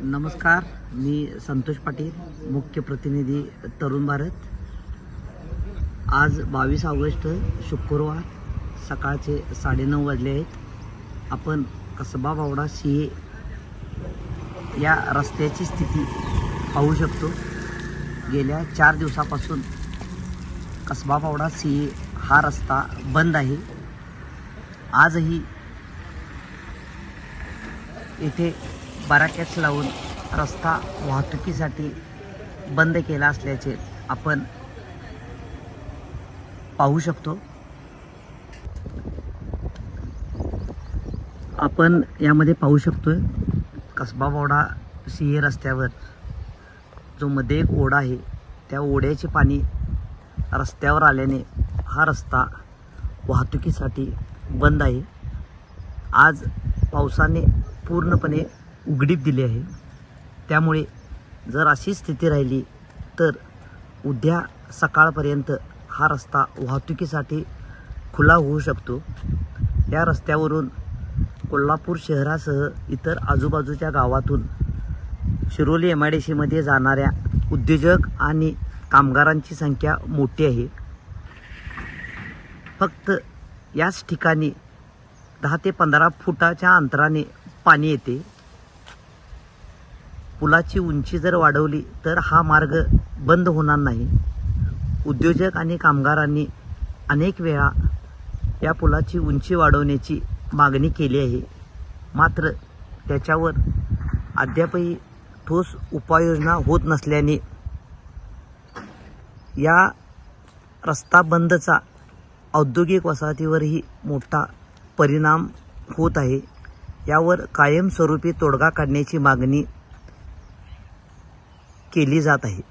नमस्कार, मी संतोष पाटील, मुख्य प्रतिनिधी तरुण भारत। आज 22 ऑगस्ट शुक्रवार सकाळचे 9:30 वाजले आहेत। आपण कसबा बावडा सीए या रस्त्याची स्थिती पाहू शकतो। गेल्या 4 दिवसापासून कसबा बावडा सीए हा रस्ता बंद आहे। आजही इथे बॅरिकेड्स लावून रस्ता वाहतुकीसाठी बंद केला असल्याचे आपण पाहू शकतो। आपण यामध्ये पाहू शकतोय कसबा बावडा सीए रस्त्यावर जो मध्ये एक ओढा आहे, त्या ओढ्याचे पाणी रस्त्यावर आल्याने हा रस्ता वाहतुकीसाठी बंद आहे। आज पावसाने पूर्णपणे उघडीप दिली आहे, त्यामुळे जर अशी स्थिती राहिली तर उद्या सकाळपर्यंत हा रस्ता वाहतुकीसाठी खुला होऊ शकतो। या रस्त्यावरून कोल्हापूर शहरासह इतर आजूबाजूच्या गावातून शिरोली MIDC मध्ये जाणाऱ्या उद्योजक आणि कामगारांची संख्या मोठी आहे। फक्त याच ठिकाणी 10 ते 15 फुटाच्या अंतराने पाणी येते। पुलाची उंची जर वाढवली तर हा मार्ग बंद होणार नाही। उद्योजक आणि कामगारांनी अनेक वेळा या पुलाची उंची वाढवण्याची मागणी केली आहे, मात्र त्याच्यावर अद्यापही ठोस उपाययोजना होत नसल्याने या रस्ता बंदचा औद्योगिक वसाहतीवरही मोठा परिणाम होत आहे। यावर कायमस्वरूपी तोडगा काढण्याची मागणी केली जात आहे।